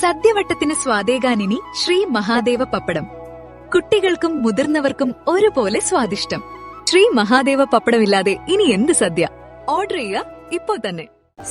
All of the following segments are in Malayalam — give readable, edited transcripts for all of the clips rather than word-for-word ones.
സദ്യവട്ടത്തിന് സ്വാദേകാനിനി ശ്രീ മഹാദേവ പപ്പടം. കുട്ടികൾക്കും മുതിർന്നവർക്കും ഒരുപോലെ സ്വാദിഷ്ടം. ശ്രീ മഹാദേവ പപ്പടമില്ലാതെ ഇനി എന്ത് സദ്യ? ഓർഡർ ചെയ്യുക ഇപ്പോ തന്നെ.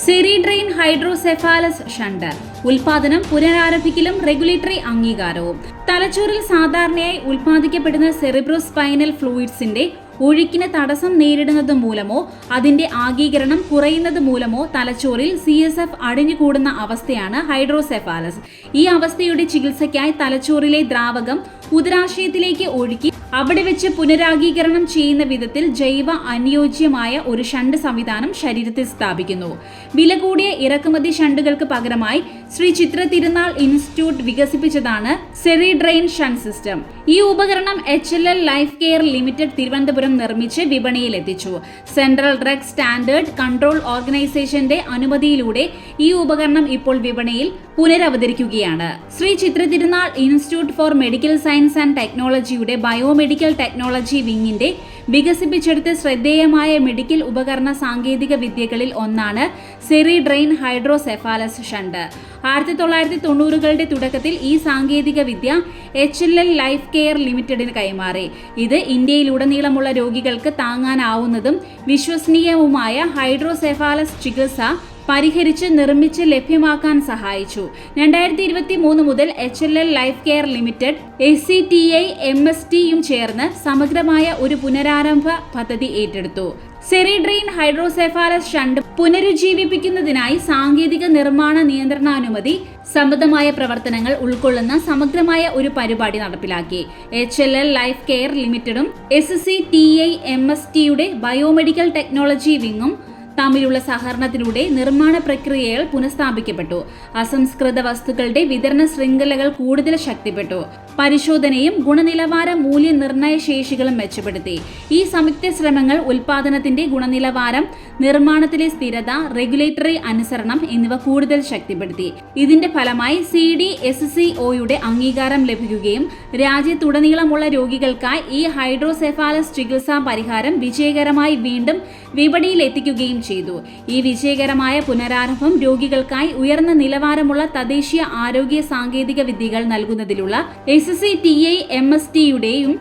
സെറിഡ്രെയിൻ ഹൈഡ്രോസെഫാലസ് ഷണ്ട് ഉൽപാദനം പുനരാരംഭിക്കലും റെഗുലേറ്ററി അംഗീകാരവും. തലച്ചോറിൽ സാധാരണയായി ഉൽപ്പാദിക്കപ്പെടുന്ന സെറിബ്രോസ്പൈനൽ ഫ്ലൂയിഡ്സിന്റെ ഒഴുക്കിന് തടസ്സം നേരിടുന്നത് മൂലമോ അതിന്റെ ആഗീകരണം കുറയുന്നത് മൂലമോ തലച്ചോറിൽ CSF അടിഞ്ഞുകൂടുന്ന അവസ്ഥയാണ് ഹൈഡ്രോസെഫാലസ്. ഈ അവസ്ഥയുടെ ചികിത്സയ്ക്കായി തലച്ചോറിലെ ദ്രാവകം ഉദരാശയത്തിലേക്ക് ഒഴുക്കി അവിടെ വെച്ച് പുനരാഗീകരണം ചെയ്യുന്ന വിധത്തിൽ ജൈവ അനുയോജ്യമായ ഒരു ഷണ്ട് സംവിധാനം ശരീരത്തിൽ സ്ഥാപിക്കുന്നു. വില കൂടിയ ഇറക്കുമതി ഷണ്ടുകൾക്ക് പകരമായി ശ്രീ ചിത്ര തിരുനാൾ ഇൻസ്റ്റിറ്റ്യൂട്ട് വികസിപ്പിച്ചതാണ് സെറിഡ്രെയിൻ ഷണ്ട് സിസ്റ്റം. ഈ ഉപകരണം HLL life care limited Thiruvananthapuram നിർമ്മിച്ച് വിപണിയിൽ എത്തിച്ചു. സെൻട്രൽ ഡ്രഗ് സ്റ്റാൻഡേർഡ് കൺട്രോൾ ഓർഗനൈസേഷന്റെ അനുമതിയിലൂടെ ഈ ഉപകരണം ഇപ്പോൾ വിപണിയിൽ പുനരവതരിക്കുകയാണ്. ശ്രീ ചിത്ര തിരുനാൾ institute four medical science and ടെക്നോളജിയുടെ ബയോമെഡിക്കൽ ടെക്നോളജി വിങ്ങിന്റെ വികസിപ്പിച്ചെടുത്ത ശ്രദ്ധേയമായ മെഡിക്കൽ ഉപകരണ സാങ്കേതിക വിദ്യകളിൽ ഒന്നാണ് സെറിഡ്രെയിൻ ഹൈഡ്രോസെഫാലസ് ഷണ്ട്. 1990കളുടെ തുടക്കത്തിൽ ഈ സാങ്കേതിക വിദ്യ HLL ലൈഫ് കെയർ ലിമിറ്റഡിന് കൈമാറി. ഇത് ഇന്ത്യയിലുടനീളമുള്ള രോഗികൾക്ക് താങ്ങാനാവുന്നതും വിശ്വസനീയവുമായ ഹൈഡ്രോസെഫാലസ് ചികിത്സ പരിഹരിച്ച് നിർമ്മിച്ച് ലഭ്യമാക്കാൻ സഹായിച്ചു. 2023 മുതൽ HLL life care limited SCTI MSTയും ചേർന്ന് സമഗ്രമായ ഒരു പുനരാരംഭ പദ്ധതി ഏറ്റെടുത്തു. സെറിഡ്രെയിൻ ഹൈഡ്രോസെഫാലസ് ഷണ്ട് പുനരുജ്ജീവിപ്പിക്കുന്നതിനായി സാങ്കേതിക നിർമ്മാണ നിയന്ത്രണാനുമതി സംബന്ധമായ പ്രവർത്തനങ്ങൾ ഉൾക്കൊള്ളുന്ന സമഗ്രമായ ഒരു പരിപാടി നടപ്പിലാക്കി. HLL ലൈഫ് കെയർ ലിമിറ്റഡും SCTI MSTയുടെ ബയോമെഡിക്കൽ ടെക്നോളജി വിങ്ങും തമ്മിലുള്ള സഹകരണത്തിലൂടെ നിർമ്മാണ പ്രക്രിയകൾ പുനഃസ്ഥാപിക്കപ്പെട്ടു. അസംസ്കൃത വസ്തുക്കളുടെ വിതരണ ശൃംഖലകൾ കൂടുതൽ ശക്തിപ്പെട്ടു. പരിശോധനയും ഗുണനിലവാര മൂല്യനിർണ്ണയ ശേഷികളും മെച്ചപ്പെടുത്തി. ഈ സംയുക്ത ശ്രമങ്ങൾ ഉൽപാദനത്തിന്റെ ഗുണനിലവാരം, നിർമ്മാണത്തിലെ സ്ഥിരത, റെഗുലേറ്ററി അനുസരണം എന്നിവ കൂടുതൽ ശക്തിപ്പെടുത്തി. ഇതിന്റെ ഫലമായി CDSCOയുടെ അംഗീകാരം ലഭിക്കുകയും രാജ്യത്തുടനീളമുള്ള രോഗികൾക്കായി ഈ ഹൈഡ്രോസെഫാലസ് ചികിത്സാ പരിഹാരം വിജയകരമായി വീണ്ടും വിപണിയിൽ എത്തിക്കുകയും ചെയ്തു. ഈ വിജയകരമായ പുനരാരംഭം രോഗികൾക്കായി ഉയർന്ന നിലവാരമുള്ള തദ്ദേശീയ ആരോഗ്യ സാങ്കേതിക വിദ്യകൾ നൽകുന്നതിലുള്ള SCTI MSTയുടെയും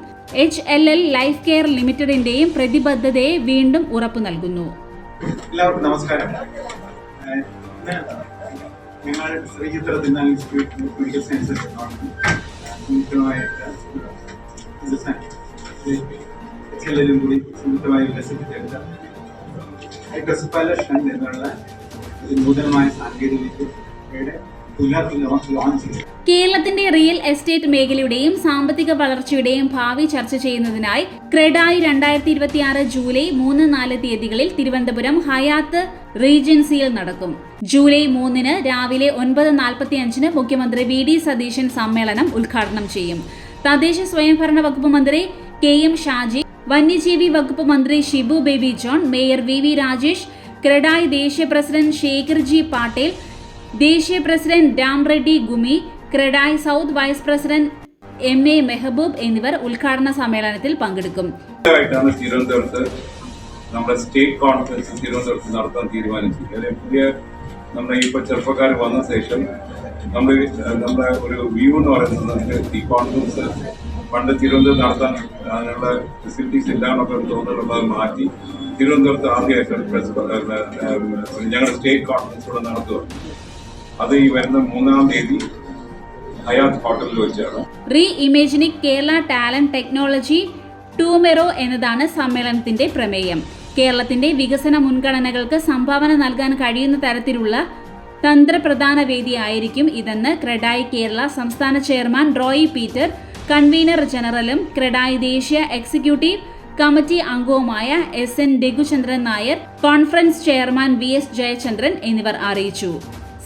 HLL ലൈഫ് കെയർ ലിമിറ്റഡിന്റെയും പ്രതിബദ്ധതയെ വീണ്ടും ഉറപ്പു നൽകുന്നു. എല്ലാവർക്കും നമസ്കാരം. ഞങ്ങൾ ശ്രീ ചിത്ര തിരുനാൾ ഇൻസ്റ്റിറ്റ്യൂട്ട് മെഡിക്കൽ സയൻസ് HLL കൂടി സംയുക്തമായി വികസിപ്പിച്ചെടുത്ത ഹൈഡ്രോസെഫാലസ് ഷണ്ട് എന്നുള്ള ഒരു നൂതനമായ സാങ്കേതികവിദ്യയുടെ ലോഞ്ച് ചെയ്തു. കേരളത്തിന്റെ റിയൽ എസ്റ്റേറ്റ് മേഖലയുടെയും സാമ്പത്തിക വളർച്ചയുടെയും ഭാവി ചർച്ച ചെയ്യുന്നതിനായി ക്രെഡായി 2026 ജൂലൈ 3-4 തീയതികളിൽ തിരുവനന്തപുരം ഹയാത്ത് റീജൻസിയിൽ നടക്കും. ജൂലൈ 3 രാവിലെ 9:45 മുഖ്യമന്ത്രി VD സതീശൻ സമ്മേളനം ഉദ്ഘാടനം ചെയ്യും. തദ്ദേശ സ്വയംഭരണ വകുപ്പ് മന്ത്രി KM ഷാജി, വന്യജീവി വകുപ്പ് മന്ത്രി ഷിബു ബേബി ജോൺ, മേയർ VV രാജേഷ്, ക്രെഡായി ദേശീയ പ്രസിഡന്റ് ശേഖർ G പാട്ടേൽ, ദേശീയ president Ram Reddy Gummi, CREDAI south vice president MA Mehboob എന്നിവർ ഉദ്ഘാടന സമ്മേളനത്തിൽ പങ്കെടുക്കും. തിരുവനന്തപുരത്ത് നമ്മുടെ സ്റ്റേറ്റ് കോൺഫറൻസ് തിരുവനന്തപുരത്ത് നടത്താൻ തീരുമാനിച്ചു. പുതിയ നമ്മുടെ ഇപ്പോൾ ചെറുപ്പക്കാർ വന്ന ശേഷം നമ്മുടെ ഒരു വ്യൂ എന്ന് പറയുന്നത് ഈ കോൺഫറൻസ് പണ്ട് തിരുവനന്തപുരം നടത്താൻ അതിനുള്ള ഫെസിലിറ്റീസ് ഇല്ലാന്നൊക്കെ തോന്നുന്നുള്ളത് മാറ്റി തിരുവനന്തപുരത്ത് ആദ്യമായിട്ട് ഞങ്ങളുടെ സ്റ്റേറ്റ് കോൺഫറൻസ് ഇവിടെ നടത്തുക. അത് ഈ വരുന്ന 3-ാം തീയതി ഹയാത്ത് ഹോട്ടലിൽ വെച്ചാണ്. റീ ഇമേജിനിക് കേരള ടാലന്റ് ടെക്നോളജി ടൂമെറോ എന്നതാണ് സമ്മേളനത്തിന്റെ പ്രമേയം. കേരളത്തിന്റെ വികസന മുൻഗണനകൾക്ക് സംഭാവന നൽകാൻ കഴിയുന്ന തരത്തിലുള്ള തന്ത്രപ്രധാന വേദിയായിരിക്കും ഇതെന്ന് ക്രെഡായി കേരള സംസ്ഥാന chairman Roy Peter, convener ജനറലും CREDAI ദേശീയ എക്സിക്യൂട്ടീവ് കമ്മിറ്റി അംഗവുമായ SN Raghuchandran Nair, conference chairman VS Jayachandran എന്നിവർ അറിയിച്ചു.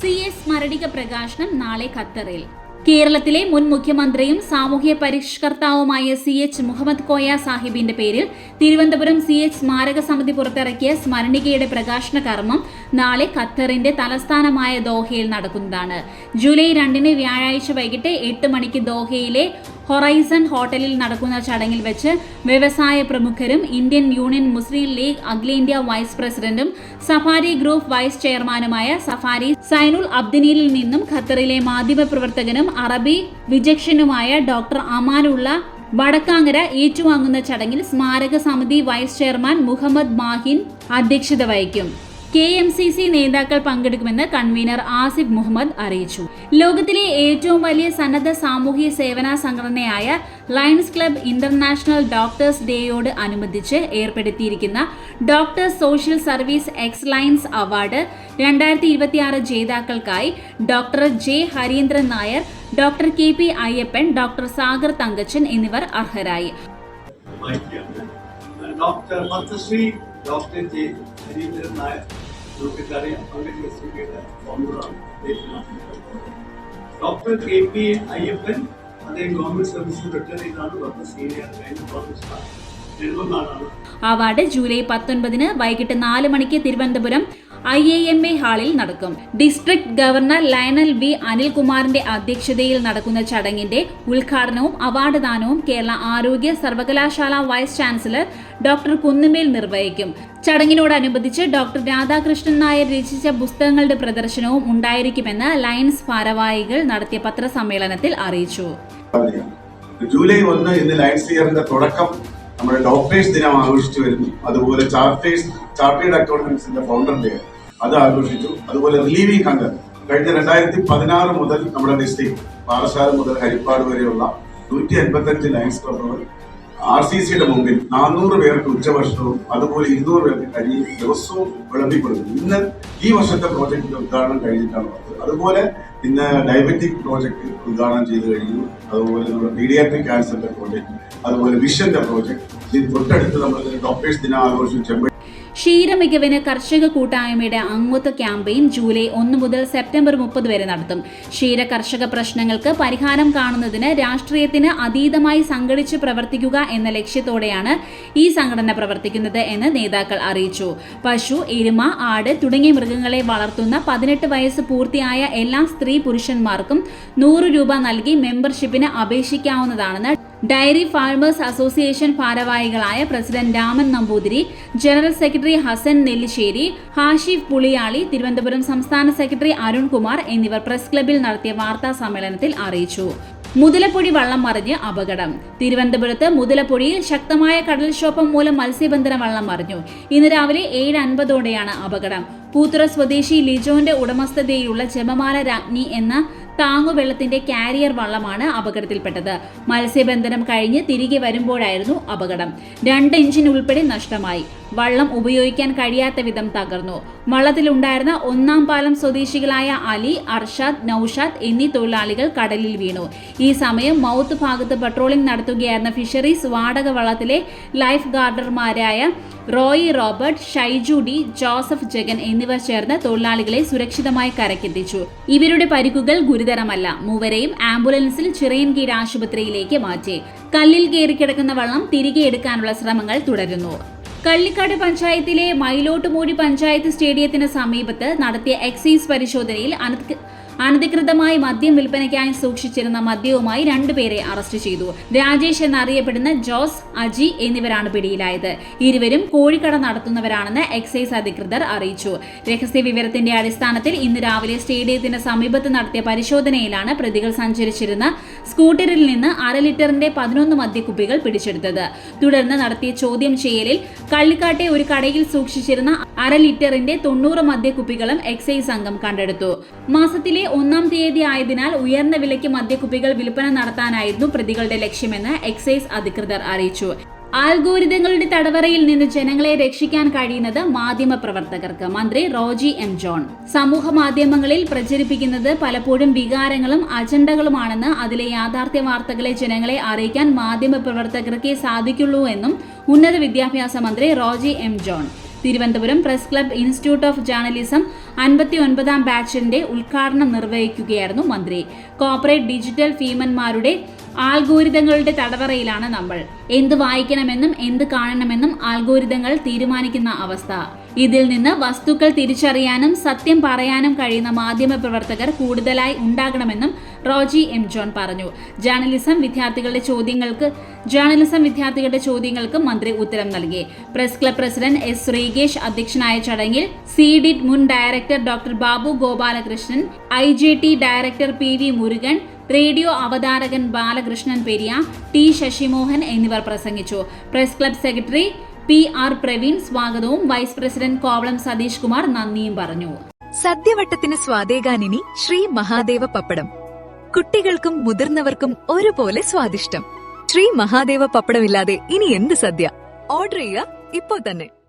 CS സ്മരണിക പ്രകാശനം നാളെ ഖത്തറിൽ. കേരളത്തിലെ മുൻ മുഖ്യമന്ത്രിയും സാമൂഹ്യ പരിഷ്കർത്താവുമായ CH മുഹമ്മദ് കോയ സാഹിബിന്റെ പേരിൽ തിരുവനന്തപുരം CH സ്മാരക സമിതി പുറത്തിറക്കിയ സ്മരണികയുടെ പ്രകാശന കർമ്മം നാളെ ഖത്തറിന്റെ തലസ്ഥാനമായ ദോഹയിൽ നടക്കുന്നതാണ്. ജൂലൈ 2 വ്യാഴാഴ്ച വൈകിട്ട് 8 മണിക്ക് ദോഹയിലെ ഹൊറൈസൺ ഹോട്ടലിൽ നടക്കുന്ന ചടങ്ങിൽ വെച്ച് വ്യവസായ പ്രമുഖരും ഇന്ത്യൻ യൂണിയൻ മുസ്ലിം ലീഗ് അഖിലേന്ത്യാ വൈസ് പ്രസിഡന്റും സഫാരി ഗ്രൂപ്പ് വൈസ് ചെയർമാനുമായ സഫാരി സൈനുൽ അബ്ദിനിയിൽ നിന്നും ഖത്തറിലെ മാധ്യമപ്രവർത്തകനും അറബി വിചക്ഷണനുമായ ഡോക്ടർ അമാനുള്ള വടക്കാങ്ങര ഏറ്റുവാങ്ങുന്ന ചടങ്ങിൽ സ്മാരക സമിതി വൈസ് ചെയർമാൻ മുഹമ്മദ് മാഹിൻ അധ്യക്ഷത വഹിക്കും. KMCC നേതാക്കൾ പങ്കെടുക്കുമെന്ന് കൺവീനർ ആസിഫ് മുഹമ്മദ് അറിയിച്ചു. ലോകത്തിലെ ഏറ്റവും വലിയ സന്നദ്ധ സാമൂഹ്യ സേവന സംഘടനയായ ലയൺസ് ക്ലബ് ഇന്റർനാഷണൽ ഡോക്ടേഴ്സ് ഡേയോട് അനുബന്ധിച്ച് ഏർപ്പെടുത്തിയിരിക്കുന്ന doctors social service excellence award 2026 ജേതാക്കൾക്കായി doctor J. Harindran Nair, doctor KP Ayyappan, doctor Sagar Thankachan എന്നിവർ അർഹരായി. Doctor Padmashri doctor J. Harindran Nair നമുക്കറിയാം, പങ്കെടുക്കുന്ന ഫൗണ്ടറാണ്. ഡോക്ടർ KP അയ്യപ്പൻ അദ്ദേഹം ഗവൺമെന്റ് സർവീസിൽ റിട്ടയർ വളരെ സീനിയർ നെടുമങ്ങാടാണ്. അവാർഡ് ജൂലൈ 19 വൈകിട്ട് 4 മണിക്ക് തിരുവനന്തപുരം IIMA ഹാളിൽ നടക്കും. District governor Lionel V. അനിൽകുമാറിന്റെ അധ്യക്ഷതയിൽ നടക്കുന്ന ചടങ്ങിന്റെ ഉദ്ഘാടനവും അവാർഡ് ദാനവും കേരള ആരോഗ്യ സർവകലാശാല വൈസ് ചാൻസലർ ഡോക്ടർ കുന്നുമേൽ നിർവഹിക്കും. ചടങ്ങിനോടനുബന്ധിച്ച് ഡോക്ടർ രാധാകൃഷ്ണൻ നായർ രചിച്ച പുസ്തകങ്ങളുടെ പ്രദർശനവും ഉണ്ടായിരിക്കുമെന്ന് ലയൺസ് ഭാരവാഹികൾ നടത്തിയ പത്രസമ്മേളനത്തിൽ അറിയിച്ചു. ജൂലൈ 1 ഇന്ന് ലയൺസ് ഇയറിന്റെ തുടക്കം നമ്മുടെ ഡോക്ടേഴ്സ് ദിനം ആഘോഷിച്ചു വരുന്നു. അതുപോലെ ചാർട്ടേഡ് അക്കൗണ്ടൻസിന്റെ ഫൗണ്ടർ ഡേ അത് ആഘോഷിച്ചു. അതുപോലെ റിലീവിംഗ് ഹങ്കർ കഴിഞ്ഞ 2016 മുതൽ നമ്മുടെ ഡിസ്ട്രിക്ട് പാറശാല മുതൽ ഹരിപ്പാട് വരെയുള്ള 185 ലയൺസ് ക്ലബ്ബുകൾ RCCയുടെ മുമ്പിൽ 400 പേർക്ക് ഉച്ചഭക്ഷണവും അതുപോലെ 200 പേർക്ക് കഞ്ഞിയും ദിവസവും വിളമ്പിക്കൊടുക്കും. ഇന്ന് ഈ വർഷത്തെ പ്രോജക്റ്റിന്റെ ഉദ്ഘാടനം കഴിഞ്ഞിട്ടാണ് വന്നത്. അതുപോലെ ഇന്ന് ഡയബറ്റിക് പ്രോജക്റ്റ് ഉദ്ഘാടനം ചെയ്തു കഴിഞ്ഞു. അതുപോലെ നമ്മുടെ പീഡിയാട്രിക് ക്യാൻസറിന്റെ പ്രോജക്റ്റ്, അതുപോലെ വിഷന്റെ പ്രോജക്റ്റ്. ഇതിന് തൊട്ടടുത്ത് നമ്മൾ ഡോക്ടേഴ്സ് ദിനം ആഘോഷിച്ചു. ക്ഷീരമികവിന് കർഷക കൂട്ടായ്മയുടെ അംഗത്വ ക്യാമ്പയിൻ ജൂലൈ 1 മുതൽ സെപ്റ്റംബർ 30 വരെ നടത്തും. ക്ഷീര കർഷക പ്രശ്നങ്ങൾക്ക് പരിഹാരം കാണുന്നതിന് രാഷ്ട്രീയത്തിന് അതീതമായി സംഘടിച്ച് പ്രവർത്തിക്കുക എന്ന ലക്ഷ്യത്തോടെയാണ് ഈ സംഘടന പ്രവർത്തിക്കുന്നത് എന്ന് നേതാക്കൾ അറിയിച്ചു. പശു, എരുമ, ആട് തുടങ്ങിയ മൃഗങ്ങളെ വളർത്തുന്ന 18 വയസ്സ് പൂർത്തിയായ എല്ലാ സ്ത്രീ പുരുഷന്മാർക്കും 100 രൂപ നൽകി മെമ്പർഷിപ്പിന് അപേക്ഷിക്കാവുന്നതാണെന്ന് ഡയറി ഫാർമേഴ്സ് അസോസിയേഷൻ ഭാരവാഹികളായ president Raman Namboothiri, general secretary Hasan Nellissery, Hashif Puliyali, Thiruvananthapuram സംസ്ഥാന സെക്രട്ടറി അരുൺകുമാർ എന്നിവർ പ്രസ് ക്ലബിൽ നടത്തിയ വാർത്താ സമ്മേളനത്തിൽ അറിയിച്ചു. മുതലപ്പൊഴി വള്ളം മറിഞ്ഞ് അപകടം. തിരുവനന്തപുരത്ത് മുതലപ്പൊഴിയിൽ ശക്തമായ കടൽക്ഷോഭം മൂലം മത്സ്യബന്ധന വള്ളം മറിഞ്ഞു. ഇന്ന് രാവിലെ 7:50ഓടെയാണ് അപകടം. പൂത്തുറ സ്വദേശി ലിജോന്റെ ഉടമസ്ഥതയിലുള്ള ജപമാല രാജ്ഞി എന്ന താങ്ങുവെള്ളത്തിന്റെ കാരിയർ വള്ളമാണ് അപകടത്തിൽപ്പെട്ടത്. മത്സ്യബന്ധനം കഴിഞ്ഞ് തിരികെ വരുമ്പോഴായിരുന്നു അപകടം. 2 എഞ്ചിൻ ഉൾപ്പെടെ നഷ്ടമായി. വള്ളം ഉപയോഗിക്കാൻ കഴിയാത്ത വിധം തകർന്നു. വള്ളത്തിലുണ്ടായിരുന്ന 1-ാം പാലം സ്വദേശികളായ അലി, അർഷാദ്, നൌഷാദ് എന്നീ തൊഴിലാളികൾ കടലിൽ വീണു. ഈ സമയം മൗത്ത് ഭാഗത്ത് പട്രോളിംഗ് നടത്തുകയായിരുന്ന ഫിഷറീസ് വാടക വള്ളത്തിലെ ലൈഫ് ഗാർഡർമാരായ റോയി റോബർട്ട്, ഷൈജു ഡി, ജോസഫ് ജഗൻ എന്നിവർ ചേർന്ന് തൊഴിലാളികളെ സുരക്ഷിതമായി കരക്കെത്തിച്ചു. ഇവരുടെ പരിക്കുകൾ ഗുരുതരമല്ല. മൂവരെയും ആംബുലൻസിൽ ചിറയൻകീഴ് ആശുപത്രിയിലേക്ക് മാറ്റി. കല്ലിൽ കയറിക്കിടക്കുന്ന വള്ളം തിരികെ എടുക്കാനുള്ള ശ്രമങ്ങൾ തുടരുന്നു. കള്ളിക്കാട് പഞ്ചായത്തിലെ മയിലോട്ടുമൂടി പഞ്ചായത്ത് സ്റ്റേഡിയത്തിന് സമീപത്ത് നടത്തിയ എക്സൈസ് പരിശോധനയിൽ അനധികൃതമായി മദ്യം വിൽപ്പനയ്ക്കായി സൂക്ഷിച്ചിരുന്ന മദ്യവുമായി 2 പേരെ അറസ്റ്റ് ചെയ്തു. രാജേഷ് എന്നറിയപ്പെടുന്ന ജോസ്, അജി എന്നിവരാണ് പിടിയിലായത്. ഇരുവരും കോഴിക്കട നടത്തുന്നവരാണെന്ന് എക്സൈസ് അധികൃതർ അറിയിച്ചു. രഹസ്യ വിവരത്തിന്റെ അടിസ്ഥാനത്തിൽ ഇന്ന് രാവിലെ സ്റ്റേഡിയത്തിന് സമീപത്ത് നടത്തിയ പരിശോധനയിലാണ് പ്രതികൾ സഞ്ചരിച്ചിരുന്ന സ്കൂട്ടറിൽ നിന്ന് 1/2 ലിറ്ററിന്റെ 11 മദ്യക്കുപ്പികൾ പിടിച്ചെടുത്തത്. തുടർന്ന് നടത്തിയ ചോദ്യം ചെയ്യലിൽ കള്ളിക്കാട്ടെ ഒരു കടയിൽ സൂക്ഷിച്ചിരുന്ന 1/2 ലിറ്ററിന്റെ 90 മദ്യക്കുപ്പികളും എക്സൈസ് സംഘം കണ്ടെടുത്തു. മാസത്തിലെ 1-ാം തീയതി ആയതിനാൽ ഉയർന്ന വിലയ്ക്ക് മദ്യക്കുപ്പികൾ വിൽപ്പന നടത്താനായിരുന്നു പ്രതികളുടെ ലക്ഷ്യമെന്ന് എക്സൈസ് അധികൃതർ അറിയിച്ചു. ആൽഗോരിതങ്ങളുടെ തടവറയിൽ നിന്ന് ജനങ്ങളെ രക്ഷിക്കാൻ കഴിയുന്നത് മാധ്യമപ്രവർത്തകർക്ക്. മന്ത്രി റോജി എം ജോൺ സമൂഹ മാധ്യമങ്ങളിൽ പ്രചരിപ്പിക്കുന്നത് പലപ്പോഴും വികാരങ്ങളും അജണ്ടകളുമാണെന്ന് അതിലെ യാഥാർത്ഥ്യ വാർത്തകളെ ജനങ്ങളെ അറിയിക്കാൻ മാധ്യമപ്രവർത്തകർക്കേ സാധിക്കുള്ളൂ എന്നും ഉന്നത വിദ്യാഭ്യാസ മന്ത്രി Roji M John Thiruvananthapuram press club institute of journalism 59-ാം ബാച്ചിന്റെ ഉദ്ഘാടനം നിർവഹിക്കുകയായിരുന്നു മന്ത്രി. കോർപ്പറേറ്റ് ഡിജിറ്റൽ ഭീമന്മാരുടെ ആൽഗോരിതങ്ങളുടെ തടവറയിലാണ് നമ്മൾ. എന്ത് വായിക്കണമെന്നും എന്ത് കാണണമെന്നും ആൽഗോരിതങ്ങൾ തീരുമാനിക്കുന്ന അവസ്ഥ. ഇതിൽ നിന്ന് വസ്തുക്കൾ തിരിച്ചറിയാനും സത്യം പറയാനും കഴിയുന്ന മാധ്യമപ്രവർത്തകർ കൂടുതലായി ഉണ്ടാകണമെന്നും റോജി എം ജോൺ പറഞ്ഞു. ജേർണലിസം വിദ്യാർത്ഥികളുടെ ചോദ്യങ്ങൾക്ക് മന്ത്രി ഉത്തരം നൽകി. Press club president S Sreekesh അധ്യക്ഷനായ ചടങ്ങിൽ CDIT മുൻ director doctor Babu Gopalakrishnan, IJT director PV Murugan, radio അവതാരകൻ ബാലകൃഷ്ണൻ പെരിയ, T ശശിമോഹൻ എന്നിവർ പ്രസംഗിച്ചു. Press club secretary PR Praveen സ്വാഗതവും വൈസ് പ്രസിഡന്റ് കോവളം സതീഷ് കുമാർ നന്ദിയും പറഞ്ഞു. സദ്യവട്ടത്തിന് സ്വാദേകാനിനി ശ്രീ മഹാദേവ പപ്പടം. കുട്ടികൾക്കും മുതിർന്നവർക്കും ഒരുപോലെ സ്വാദിഷ്ടം. ശ്രീ മഹാദേവ പപ്പടമില്ലാതെ ഇനി എന്ത് സദ്യ? ഓർഡർ ചെയ്യുക ഇപ്പോൾ തന്നെ.